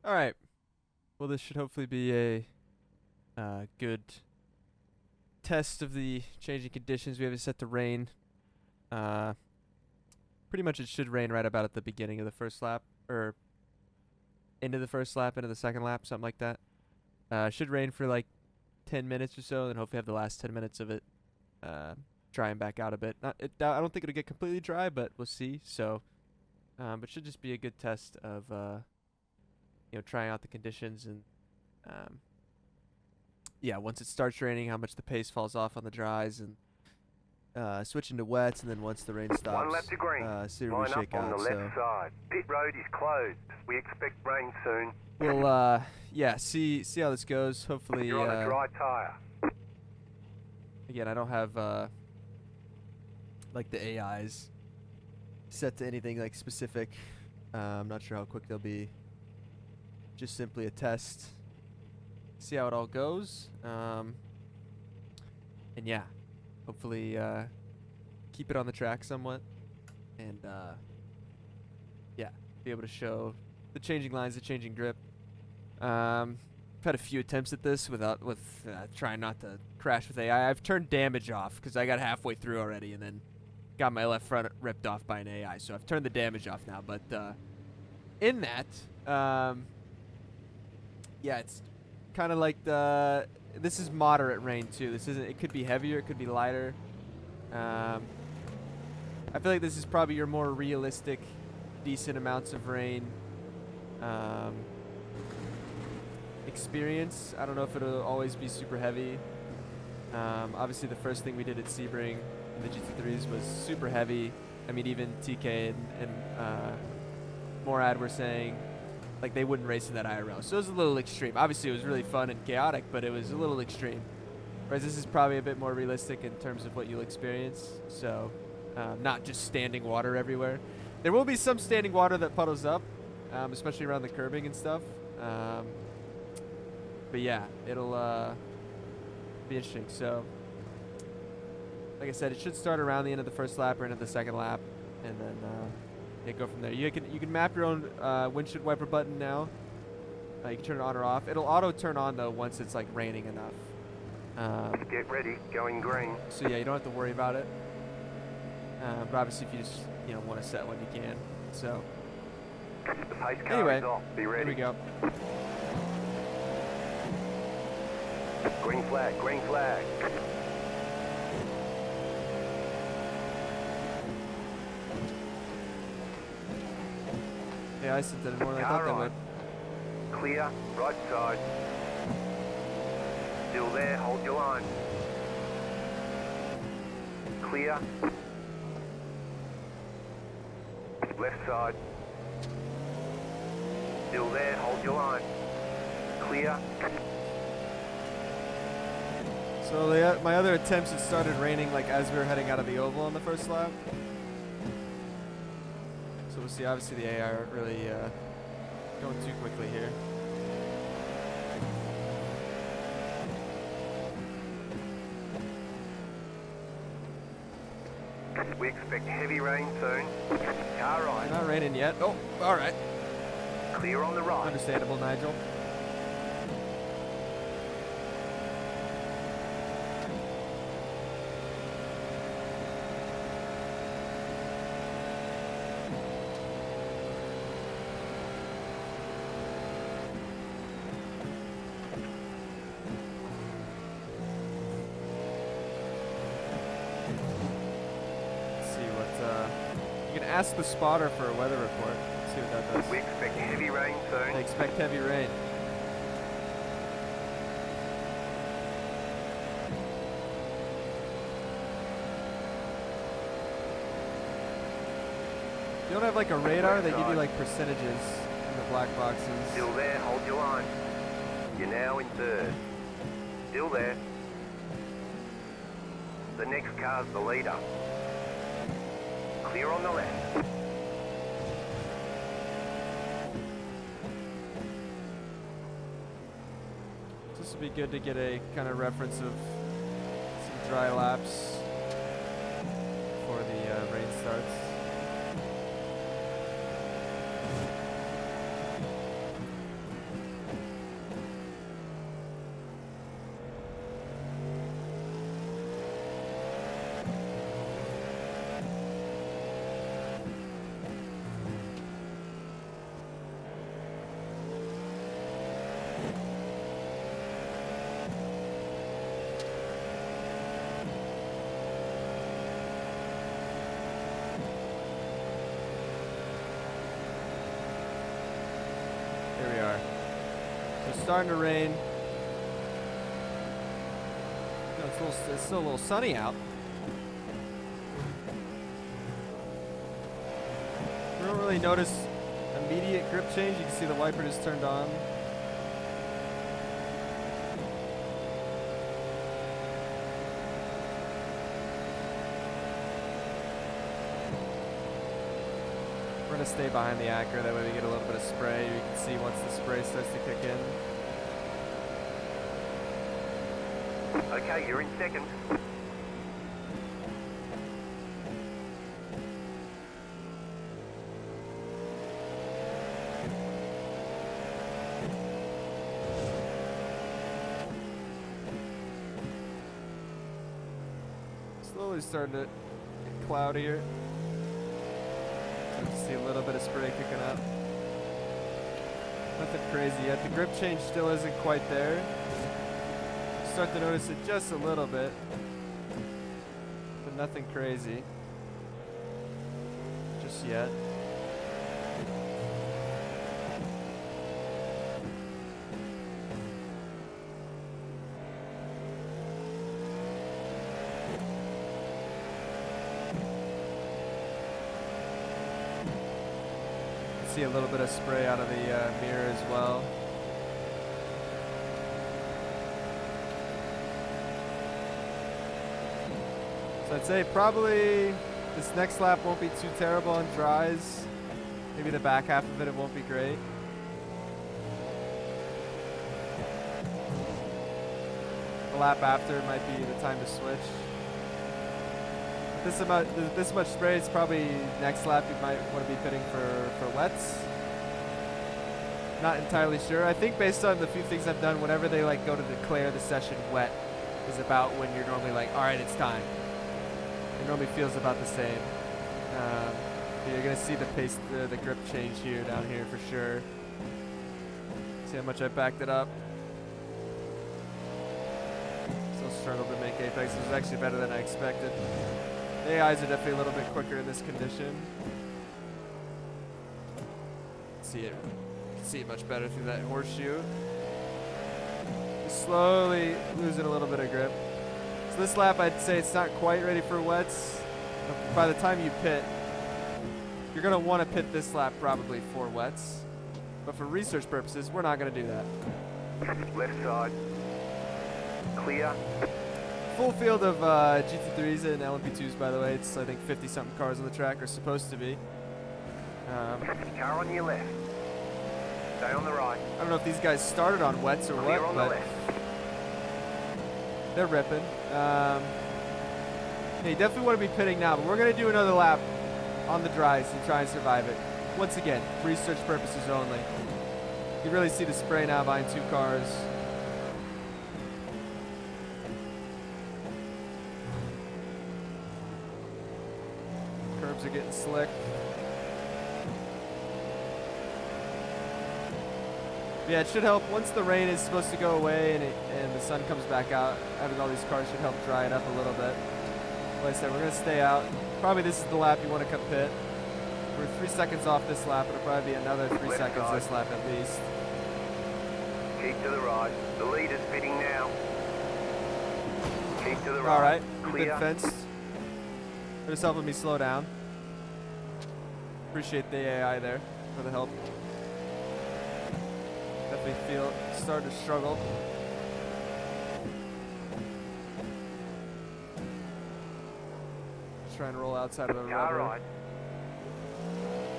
All right. Well, this should hopefully be a good test of the changing conditions. We have it set to rain. Uh, Pretty much it should rain right about at the beginning of the first lap, or into the first lap, into the second lap, something like that. Should rain for like 10 minutes or so, and hopefully have the last 10 minutes of it drying back out a bit. I don't think it'll get completely dry, but we'll see. So, but should just be a good test of trying out the conditions and yeah, once it starts raining, how much the pace falls off on the dries and switching to wets, and then once the rain stops, One lap to green. see where we Line up shake on out. the left side. Pit road is closed. We expect rain soon. We'll yeah, see how this goes. Hopefully, You're on a dry tire. again, I don't have like the AIs set to anything like specific. I'm not sure how quick they'll be. Just simply a test. See how it all goes. And yeah, hopefully keep it on the track somewhat, and yeah, be able to show the changing lines, the changing grip. I've had a few attempts at this with trying not to crash with AI. I've turned damage off because I got halfway through already and then got my left front ripped off by an AI. So I've turned the damage off now. But in that, yeah, it's kind of like this is moderate rain too. This isn't. It could be heavier. It could be lighter. I feel like this is probably your more realistic, decent amounts of rain experience. I don't know if it'll always be super heavy. Obviously, the first thing we did at Sebring in the GT3s was super heavy. I mean, even TK and Morad were saying like they wouldn't race in that IRL. So it was a little extreme. Obviously, it was really fun and chaotic, but it was a little extreme. Whereas this is probably a bit more realistic in terms of what you'll experience. So not just standing water everywhere. There will be some standing water that puddles up, especially around the curbing and stuff. But yeah, it'll be interesting. So, like I said, it should start around the end of the first lap or end of the second lap, and then yeah, go from there. You can map your own windshield wiper button now. You can turn it on or off. It'll auto turn on though once it's like raining enough. Get ready, going green. So yeah, you don't have to worry about it. But obviously, if you just want to set one, you can. So The pace car anyway, is off. Be ready. here we go. Green flag, green flag. Yeah, I sent it more than I Car thought they on. would. Clear, right side. Still there, hold your line. Clear. Left side. Still there, hold your line. Clear. So my other attempts, it started raining like as we were heading out of the oval on the first lap. So we'll see. Obviously, the AI aren't really going too quickly here. We expect heavy rain soon. Car right. Not raining yet. Oh, all right. Clear on the right. Understandable, Nigel. You can ask the spotter for a weather report. See what that does. We expect heavy rain soon. They expect heavy rain. You don't have like a radar, they give you like percentages in the black boxes. Still there, hold your line. You're now in third. Still there. The next car's the leader. Clear on the left. This would be good to get a kind of reference of some dry laps before the rain starts. Here we are. So it's starting to rain. No, it's still a little sunny out. You don't really notice immediate grip change. You can see the wiper just turned on. We're gonna stay behind the Acura, that way we get a little bit of spray. You can see once the spray starts to kick in. Okay, you're in second. Slowly starting to get cloudier. Start to see a little bit of spray kicking up. Nothing crazy yet. The grip change still isn't quite there. Start to notice it just a little bit, but nothing crazy just yet. See a little bit of spray out of the mirror as well. So I'd say probably this next lap won't be too terrible on dries. Maybe the back half of it won't be great. The lap after might be the time to switch. This much spray, it's probably next lap you might want to be pitting for wets. Not entirely sure. I think based on the few things I've done, whenever they like go to declare the session wet is about when you're normally like, all right, it's time. It normally feels about the same. You're gonna see the pace, the grip change here, down here for sure. See how much I backed it up. Still struggled to make apex. It was actually better than I expected. The AIs are definitely a little bit quicker in this condition. See it much better through that horseshoe. Slowly losing a little bit of grip. So this lap, I'd say it's not quite ready for wets. But by the time you pit, you're gonna want to pit this lap probably for wets. But for research purposes, we're not gonna do that. Left side. Clear. Full field of GT3s and LMP2s, by the way. It's, I think, 50-something cars on the track, or supposed to be. Car on your left. Stay on the right. I don't know if these guys started on wets or Clear what, on the but left. they're ripping. Yeah, you definitely want to be pitting now, but we're going to do another lap on the dries and try and survive it. Once again, research purposes only. You really see the spray now behind two cars. Curbs are getting slick. Yeah, it should help once the rain is supposed to go away and the sun comes back out. Having all these cars should help dry it up a little bit. Like I said, we're going to stay out. Probably this is the lap you want to come pit. We're 3 seconds off this lap. It'll probably be another 3 Left seconds side. this lap at least. Keep to the right. The leader's pitting now. Keep to the right. All right, Clear. good fenced. Just helping me slow down. Appreciate the AI there for the help. Definitely started to struggle. Try and roll outside of the Car rubber. right.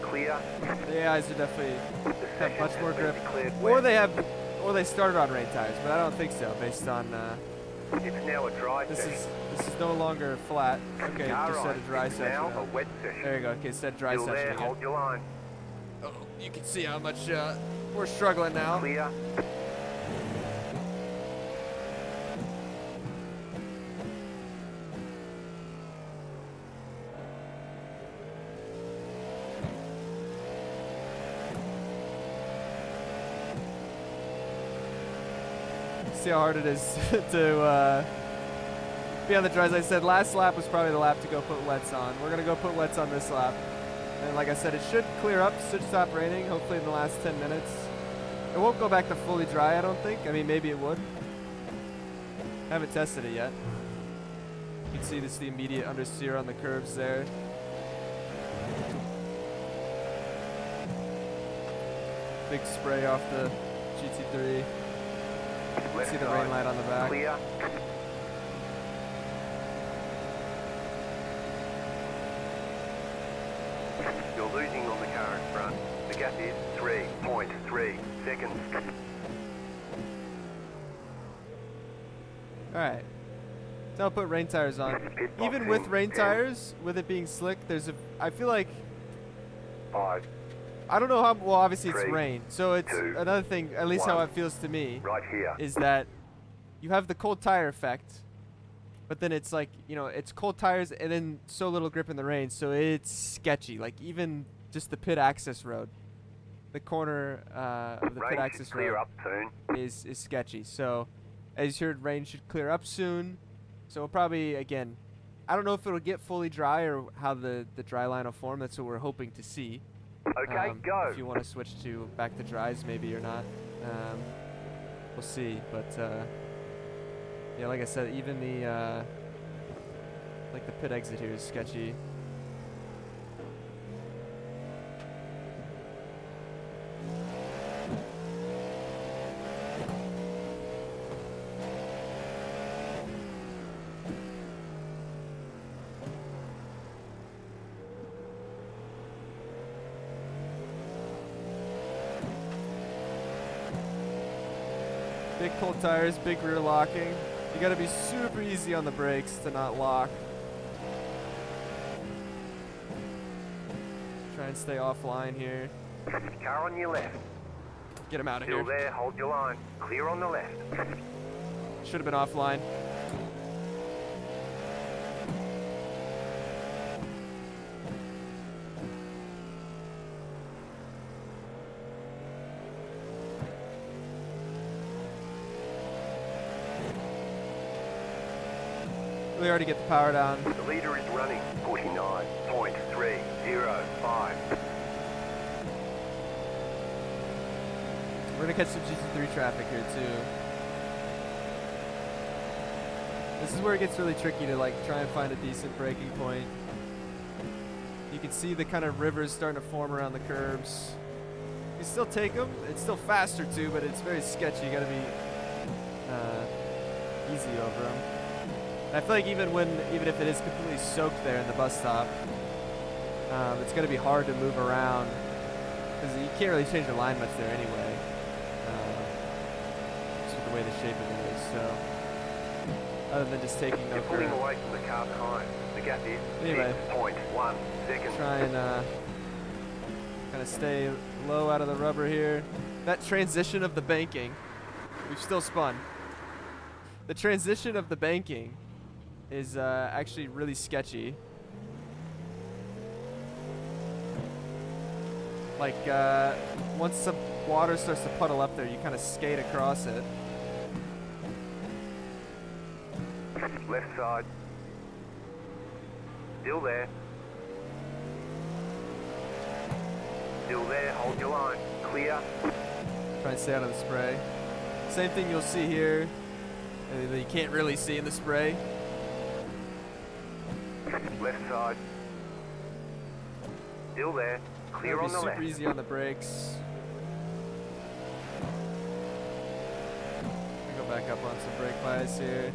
Clear. The AIs are definitely have session much more has been grip, declared or wet. they started on rain tires, but I don't think so based on It's now a dry this session. is no longer flat. Okay, Car just said a right. dry It's session. now now. a wet session. There you go. Okay, it said dry Still session there, again. hold your line. Oh, you can see how much we're struggling now. Clear. See how hard it is to be on the dries. Like I said, last lap was probably the lap to go put wets on. We're gonna go put wets on this lap, and like I said, it should clear up. Should stop raining. Hopefully in the last 10 minutes. It won't go back to fully dry, I don't think. I mean, maybe it would. Haven't tested it yet. You can see this the immediate understeer on the curves there. Big spray off the GT3. Left See the side. rain light on the back. Clear. You're losing on the car in front. The gap is 3.3 seconds. Alright. So I'll put rain tires on. Pit Even boxing, with rain 10, tires, with it being slick, there's a... I feel like... 5, I don't know how... Well, obviously it's 3, rain. So it's 2, another thing, at least how 1. it feels to me, right here. is that you have the cold tire effect, but then it's like, you know, it's cold tires and then so little grip in the rain, so it's sketchy. Like even just the pit access road, the corner of the pit Rain access should clear road up soon. is sketchy. So as you heard, rain should clear up soon. So we'll probably, again, I don't know if it'll get fully dry or how the dry line will form. That's what we're hoping to see. Okay, go. If you want to switch to back to dries, maybe or not. We'll see. But yeah, like I said, even the like the pit exit here is sketchy. Big cold tires, big rear locking. You gotta be super easy on the brakes to not lock. Try and stay offline here. Car on your left. Get him out of Still here. there, hold your line. Clear on the left. Should have been offline. We already get the power down. The leader is running 49.305. We're gonna catch some GT3 traffic here too. This is where it gets really tricky to like try and find a decent braking point. You can see the kind of rivers starting to form around the curbs. You still take them. It's still faster too, but it's very sketchy. You gotta be easy over them. I feel like even if it is completely soaked there in the bus stop, it's gonna be hard to move around because you can't really change the line much there anyway. Just with the way the shape of it is. So other than just taking no You're pulling curve. away from the car behind. The gap is Anyway. 6.1 seconds. Try and kind of stay low out of the rubber here. That transition of the banking, we've still spun. The transition of the banking is actually really sketchy. Like once some water starts to puddle up there, you kind of skate across it. Left side. Still there. Still there, hold your line. Clear. Try and stay out of the spray. Same thing you'll see here. That you can't really see in the spray. Left side. Still there. Clear It'll on be the super left. easy on the brakes. Go back up on some brake bias here.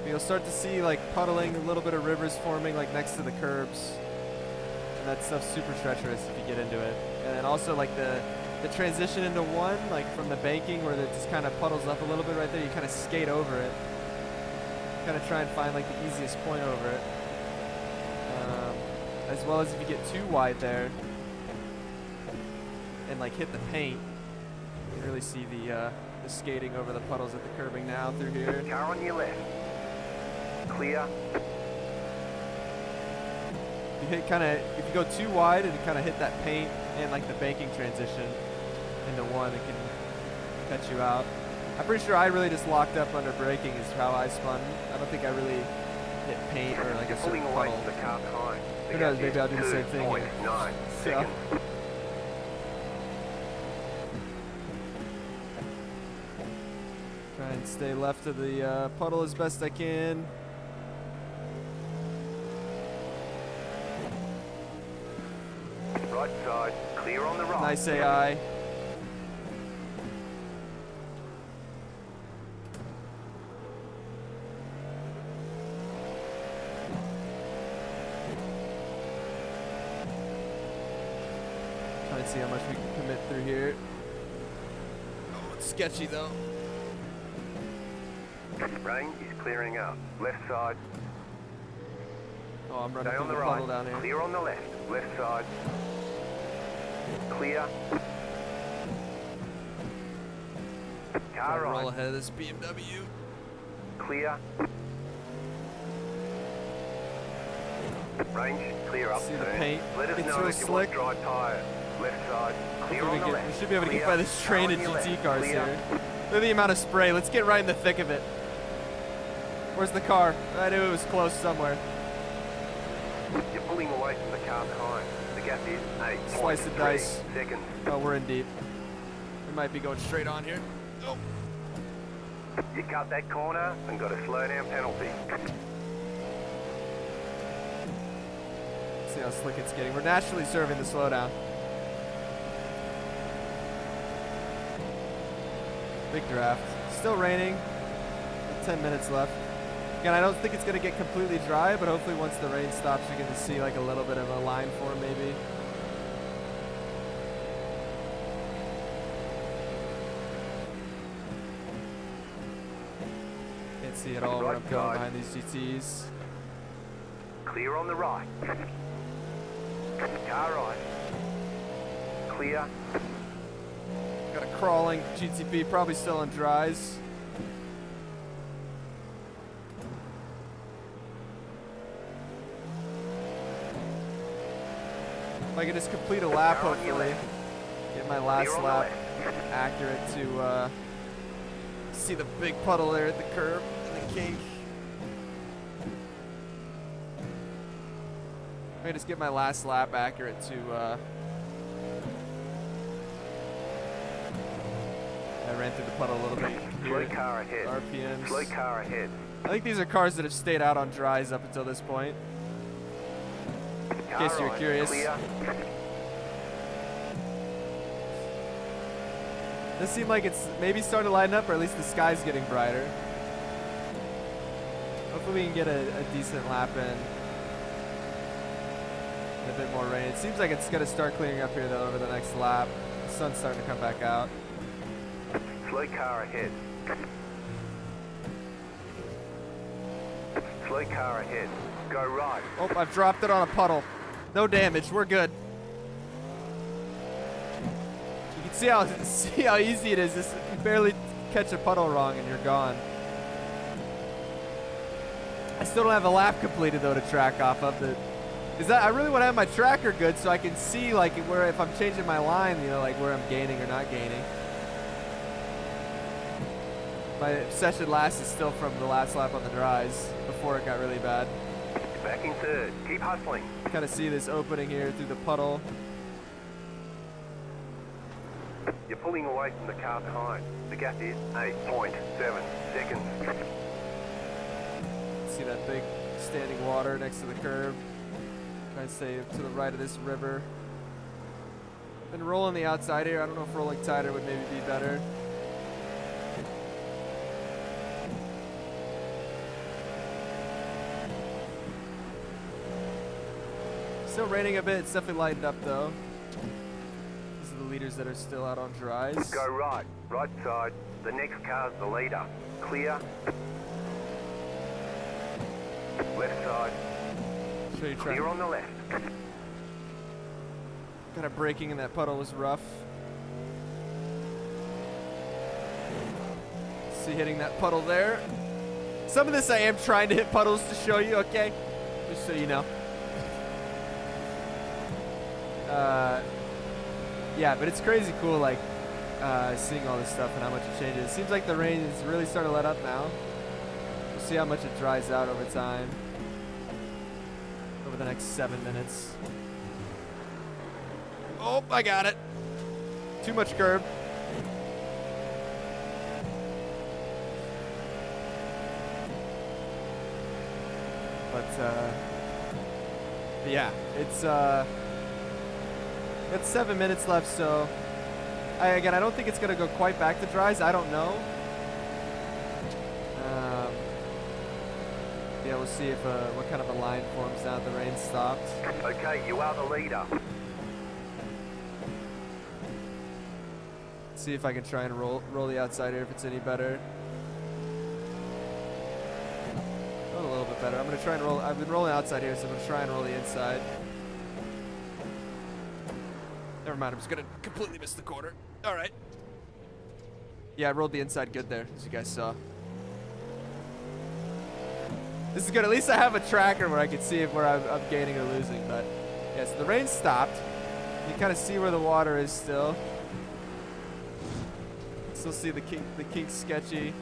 You'll start to see like puddling, a little bit of rivers forming like next to the curbs. And that stuff's super treacherous if you get into it. And then also like the transition into one, like from the banking where it just kind of puddles up a little bit right there, you kind of skate over it. Kind of try and find like the easiest point over it. As well as if you get too wide there and like hit the paint, you can really see the skating over the puddles at the curbing now through here. Car on your left. Clear. You hit if you go too wide and you kind of hit that paint and like the banking transition into one, it can cut you out. I'm pretty sure I really just locked up under braking is how I spun. I don't think I really hit paint or like a You're pulling certain away puddle. from the car behind. Who knows, maybe I'll do the same thing here. 2.9 So, seconds. try and stay left of the puddle as best I can. Right side, clear on the right. Nice AI. Trying to see how much we can commit through here. Oh, it's sketchy though. Rain is clearing up. Left side, Oh, I'm running stay through on the the right. puddle down here. Clear on the left. Left side. Clear. Car Gotta roll right. ahead of this BMW. Clear. Range clear up See the turn. paint? Let us It's know real if you slick. want dry tyre. Left side. Clear Hopefully on the we left. should be able to get Clear. by this train of Car on your GT left. cars Clear. here. Look at the amount of spray. Let's get right in the thick of it. Where's the car? I knew it was close somewhere. You're pulling away from the car behind. The gap is 8.3 Slice and dice. seconds. Oh, we're in deep. We might be going straight on here. Oh. You cut that corner and got a slow down penalty. See how slick it's getting. We're naturally serving the slowdown. Big draft. Still raining. 10 minutes left. Again, I don't think it's going to get completely dry, but hopefully once the rain stops, you can see like a little bit of a line form maybe. Can't see at all where I'm going behind these GTs. Clear on the right. Car right. Clear. Got a crawling GTP, probably still on dries. If I can just complete a lap, Car on your hopefully, left. get my last Clear on the lap left. accurate to see the big puddle there at the curb and the kink. I'm gonna just get my last lap accurate to. I ran through the puddle a little bit Slow here. car ahead. RPMs. Slow car ahead. I think these are cars that have stayed out on dries up until this point. Car case you're right. curious. Clear. This seems like it's maybe starting to line up, or at least the sky's getting brighter. Hopefully we can get a decent lap in. And a bit more rain. It seems like it's going to start clearing up here though over the next lap. The sun's starting to come back out. Slow car ahead. Slow car ahead. Go right. Oh, I've dropped it on a puddle. No damage. We're good. You can see how easy it is. Just you barely catch a puddle wrong and you're gone. I still don't have a lap completed though to track off of the. Is that I really want to have my tracker good so I can see like where if I'm changing my line, you know, like where I'm gaining or not gaining. My session last is still from the last lap on the dries before it got really bad. Back in third. Keep hustling. Kind of see this opening here through the puddle. You're pulling away from the car behind. The gap is 8.7 seconds. See that big standing water next to the curb. Trying to stay to the right of this river. Been rolling the outside here. I don't know if rolling tighter would maybe be better. Still raining a bit. It's definitely lightened up though. These are the leaders that are still out on dries. Go right. Right side. The next car's the leader. Clear. Left side. Show you Clear on the left. Kind of braking in that puddle was rough. See hitting that puddle there. Some of this I am trying to hit puddles to show you, okay? Just so you know. Yeah, but it's crazy cool, like, seeing all this stuff and how much it changes. It seems like the rain is really starting to let up now. We'll see how much it dries out over time. over the next 7 minutes. Oh, I got it. Too much curb. But yeah, it's 7 minutes left, so I don't think it's gonna go quite back to dries. I don't know. Yeah, we'll see if what kind of a line forms now that the rain stopped. Okay, you are the leader. See if I can try and roll the outside here if it's any better. A little bit better. I'm gonna try and roll. I've been rolling outside here, so I'm gonna try and roll the inside. Never mind. I'm just gonna completely miss the corner. All right. Yeah, I rolled the inside good there, as you guys saw. This is good. At least I have a tracker where I can see where I'm gaining or losing. But yeah, so the rain stopped. You kind of see where the water is still. Still see the kinks sketchy.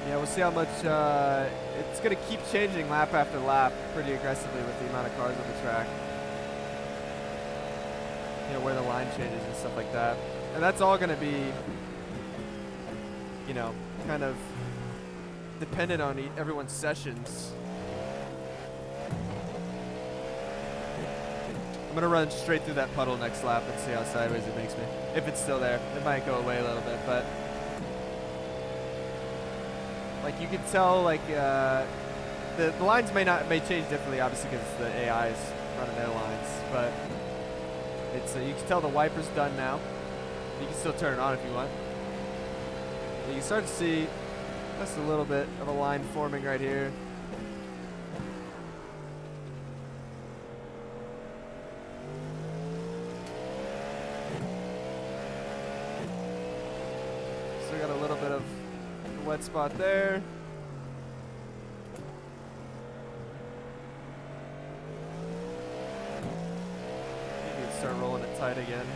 Yeah, we'll see how much, it's going to keep changing lap after lap pretty aggressively with the amount of cars on the track. You know, where the line changes and stuff like that. And that's all going to be, you know, kind of dependent on everyone's sessions. I'm going to run straight through that puddle next lap and see how sideways it makes me. If it's still there. It might go away a little bit, but... Like you can tell, like the lines may change differently, obviously, because the AI is running their lines. But it's you can tell the wiper's done now. You can still turn it on if you want. You can start to see just a little bit of a line forming right here. Still got a little bit of wet spot there. Maybe we'd start rolling it tight again.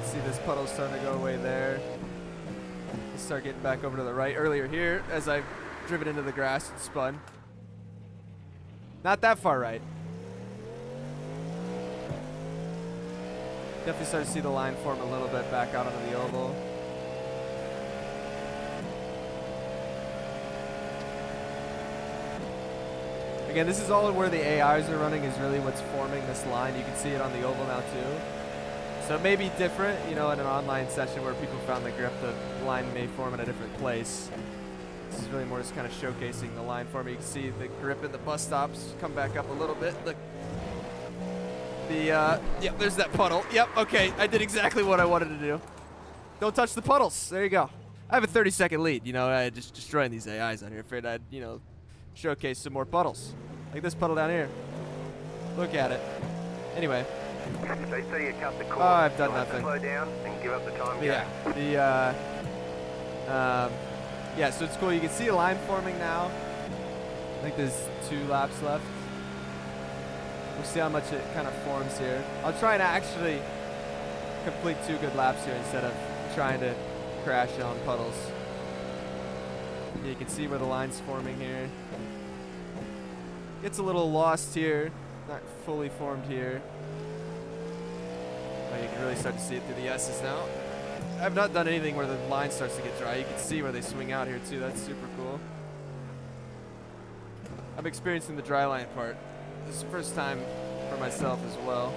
See this puddle starting to go away there. Start getting back over to the right earlier here as I've driven into the grass and spun. Not that far right. Definitely start to see the line form a little bit back out onto the oval. Again, this is all where the AIs are running is really what's forming this line. You can see it on the oval now too. So it may be different, you know, in an online session where people found the grip, the line may form in a different place. This is really more just kind of showcasing the line form. You can see the grip at the bus stops come back up a little bit. Yep, there's that puddle. Yep, okay, I did exactly what I wanted to do. Don't touch the puddles. There you go. I have a 30-second lead. You know, I just destroying these AIs on here. Afraid I'd, you know, showcase some more puddles. Like this puddle down here. Look at it. Anyway. They say you cut the corner. Oh, I've done nothing. Slow down and give up the time. Yeah. Yeah, so it's cool. You can see a line forming now. I think there's 2 laps left. We'll see how much it kind of forms here. I'll try and actually complete 2 good laps here instead of trying to crash on puddles. You can see where the line's forming here. Gets a little lost here. Not fully formed here. Oh, you can really start to see it through the S's now. I've not done anything where the line starts to get dry. You can see where they swing out here too. That's super cool. I'm experiencing the dry line part. This is the first time for myself as well.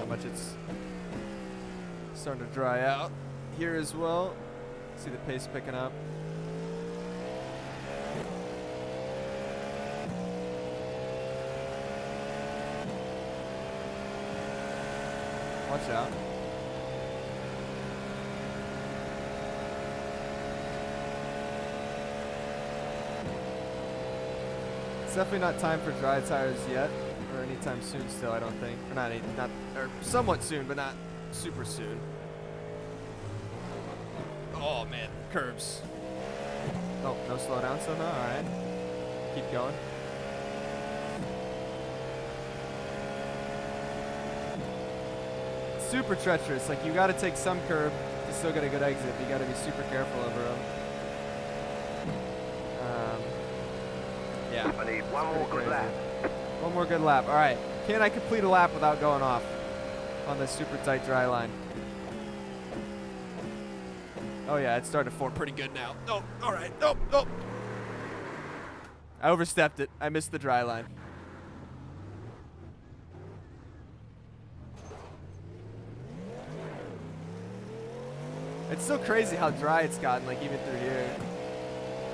how much it's starting to dry out here as well. See the pace picking up. Watch out. It's definitely not time for dry tires yet, or anytime soon still, I don't think. Or or somewhat soon, but not super soon. Oh man, curbs. Oh, no slowdown somehow, alright. Keep going. Super treacherous, like you gotta take some curb to still get a good exit, but you gotta be super careful over them. Yeah. I need one more good lap. One more good lap, alright. Can I complete a lap without going off on this super tight dry line? Oh yeah, it's starting to form pretty good now. Oh, alright, oh. I overstepped it, I missed the dry line. It's still crazy how dry it's gotten, like even through here.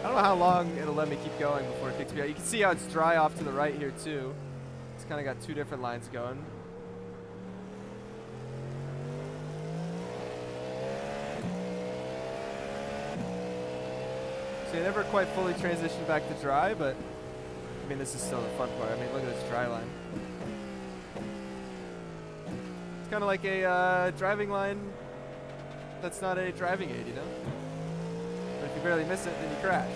I don't know how long it'll let me keep going before it kicks me out. You can see how it's dry off to the right here too. It's kind of got two different lines going. So you never quite fully transition back to dry, but I mean this is still the fun part. I mean look at this dry line. It's kind of like a driving line that's not a driving aid, you know? But if you barely miss it, then you crash.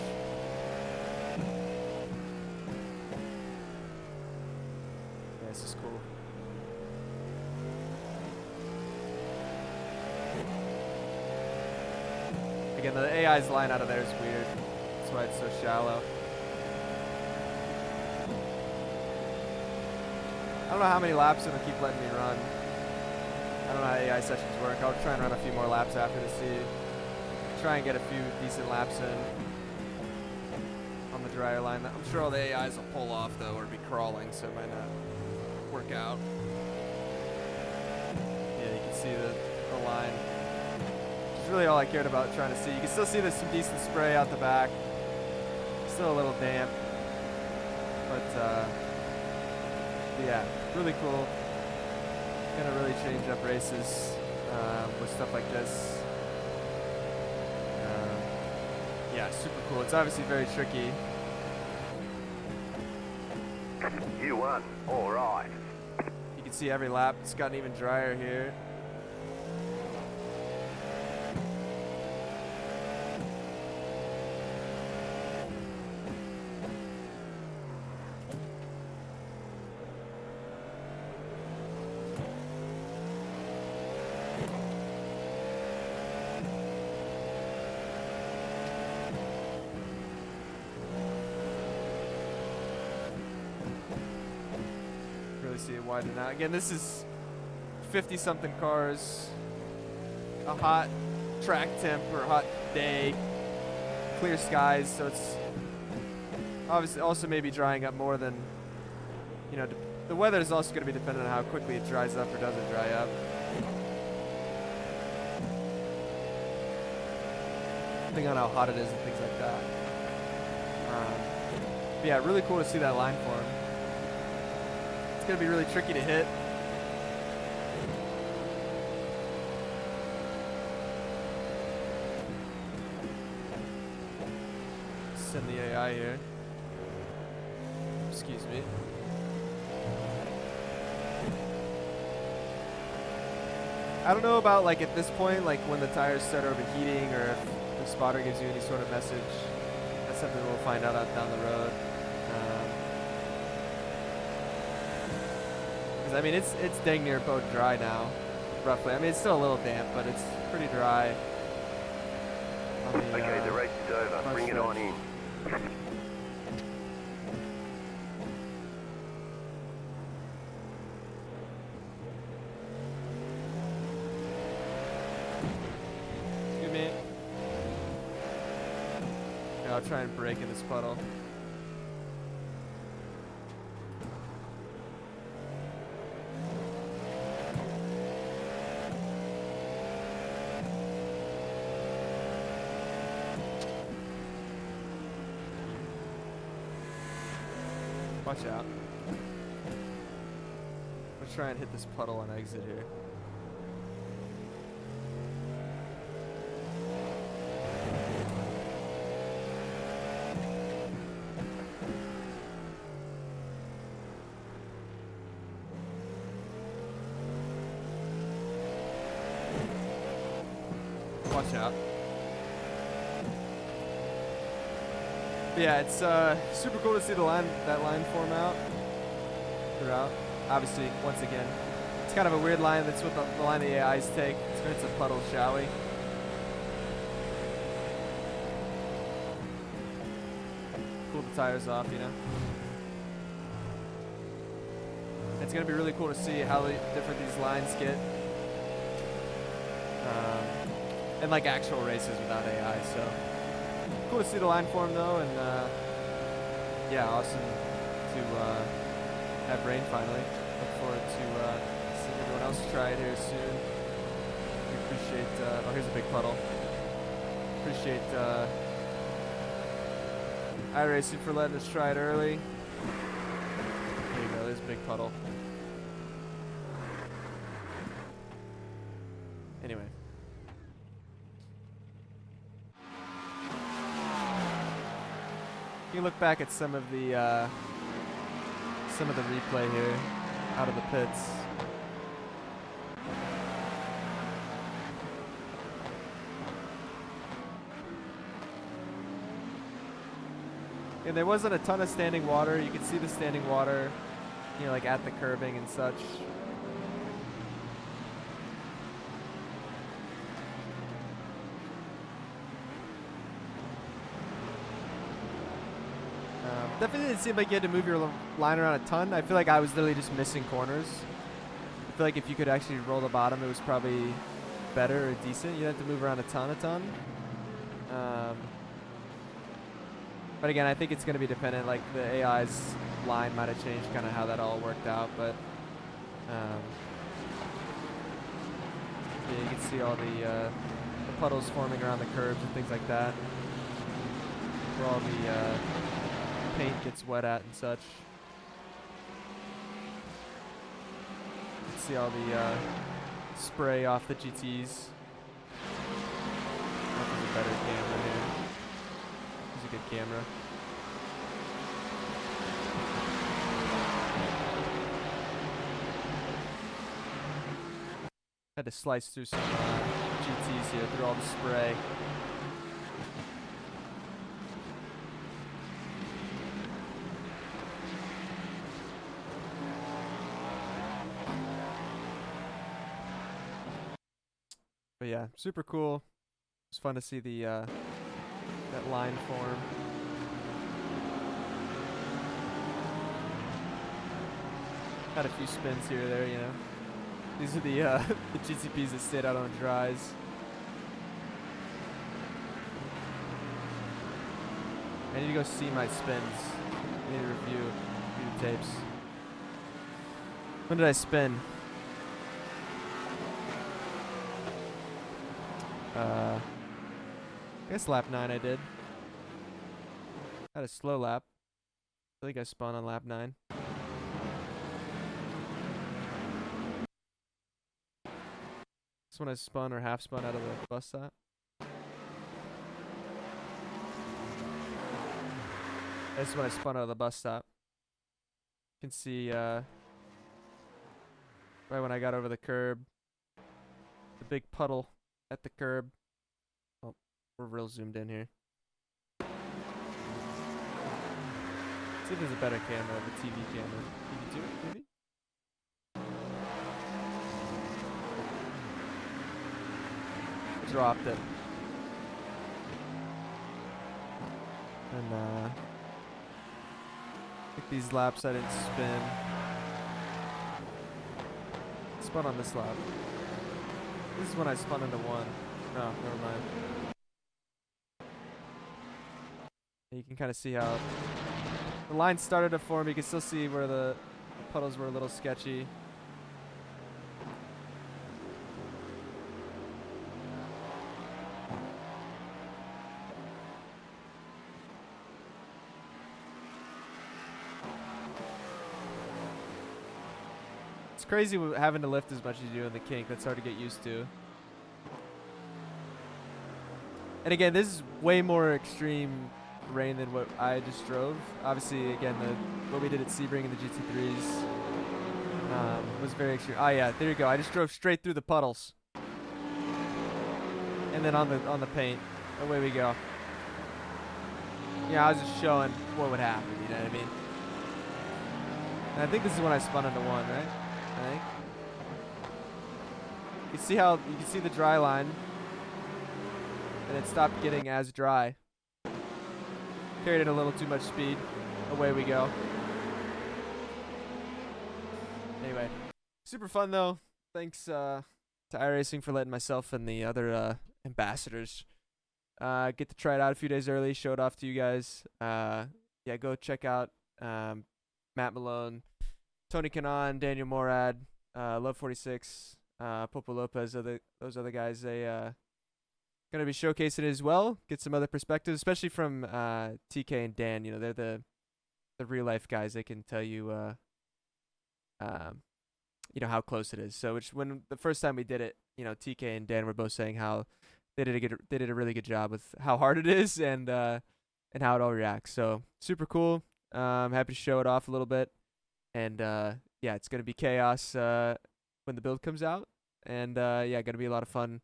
Yeah, this is cool. Again, the AI's line out of there is weird. That's why it's so shallow. I don't know how many laps it'll keep letting me run. I don't know how AI sessions work. I'll try and run a few more laps after to see. Try and get a few decent laps in on the drier line. I'm sure all the AIs will pull off though, or be crawling, so it might not work out. Yeah, you can see the line. It's really all I cared about trying to see. You can still see there's some decent spray out the back. Still a little damp, but yeah, really cool. Gonna really change up races with stuff like this. Yeah, super cool. It's obviously very tricky. You won. All right. You can see every lap it's gotten even drier here. See it widen out. Again, this is 50-something cars, a hot track temp or hot day, clear skies, so it's obviously also maybe drying up more than, you know, the weather is also going to be dependent on how quickly it dries up or doesn't dry up. Depending on how hot it is and things like that. But yeah, really cool to see that line form. It's going to be really tricky to hit. Send the AI here. Excuse me. I don't know about like at this point, like when the tires start overheating or if the spotter gives you any sort of message. That's something we'll find out down the road. I mean, it's dang near boat dry now, roughly. I mean, it's still a little damp, but it's pretty dry. Okay, the race is over. Bring it on in. Excuse me. Yeah, I'll try and brake in this puddle. Watch out. I'm gonna try and hit this puddle on exit here. Watch out. But yeah, it's super cool to see that line form out throughout. Obviously, once again, it's kind of a weird line. That's what the line the AIs take. Let's go hit some puddles, shall we? Cool the tires off, you know. It's gonna be really cool to see how different these lines get. And like actual races without AI, so cool to see the line form though, and yeah, awesome to have rain finally. Look forward to seeing everyone else try it here soon. We appreciate, oh here's a big puddle. Appreciate iRacing for letting us try it early. There you go, there's a big puddle. Anyway. You can look back at some of the replay here out of the pits. And there wasn't a ton of standing water. You could see the standing water, you know, like at the curbing and such. Definitely didn't seem like you had to move your line around a ton. I feel like I was literally just missing corners. I feel like if you could actually roll the bottom, it was probably better or decent. You didn't have to move around a ton. But again, I think it's going to be dependent. Like the AI's line might have changed kind of how that all worked out. But yeah, you can see all the puddles forming around the curbs and things like that. Where all the paint gets wet at and such. You can see all the spray off the GTs. That was a better camera here. This is a good camera. Had to slice through some GTs here through all the spray. But yeah, super cool. It's fun to see the that line form. Had a few spins here or there, you know. These are the the GTPs that stayed out on dries. I need to go see my spins. I need to review the tapes. When did I spin? I guess lap 9 I did. Had a slow lap. I think I spun on lap 9. This one I spun or half spun out of the bus stop. This is when I spun out of the bus stop. You can see right when I got over the curb, the big puddle at the curb. Oh, we're real zoomed in here. See if there's a better camera, the TV camera. TV2, maybe? Dropped it. And I think these laps I didn't spin. Spun on this lap. This is when I spun into 1. No, never mind. And you can kind of see how the line started to form. You can still see where the puddles were a little sketchy. It's crazy having to lift as much as you do in the kink. That's hard to get used to. And again, this is way more extreme rain than what I just drove. Obviously, again, what we did at Sebring in the GT3s was very extreme. Oh yeah, there you go. I just drove straight through the puddles, and then on the paint. Away we go. Yeah, I was just showing what would happen. You know what I mean? And I think this is when I spun into one, right? I think. You can see the dry line, and it stopped getting as dry. Carried in a little too much speed. Away we go. Anyway, super fun though. Thanks to iRacing for letting myself and the other ambassadors get to try it out a few days early. Show it off to you guys. Yeah, go check out Matt Malone, Tony Kanaan, Daniel Morad, Love 46, Popo Lopez. Those other guys. They gonna be showcasing it as well. Get some other perspectives, especially from TK and Dan. You know, they're the real life guys. They can tell you you know how close it is. So when the first time we did it, you know, TK and Dan were both saying how they did a really good job with how hard it is and how it all reacts. So super cool. Happy to show it off a little bit. And yeah, it's gonna be chaos when the build comes out. And yeah, gonna be a lot of fun.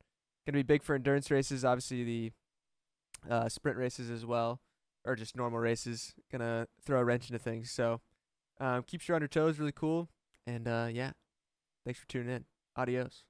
Gonna be big for endurance races, obviously the sprint races as well, or just normal races. Gonna throw a wrench into things. So keeps you on your toes, really cool. And yeah, thanks for tuning in. Adios.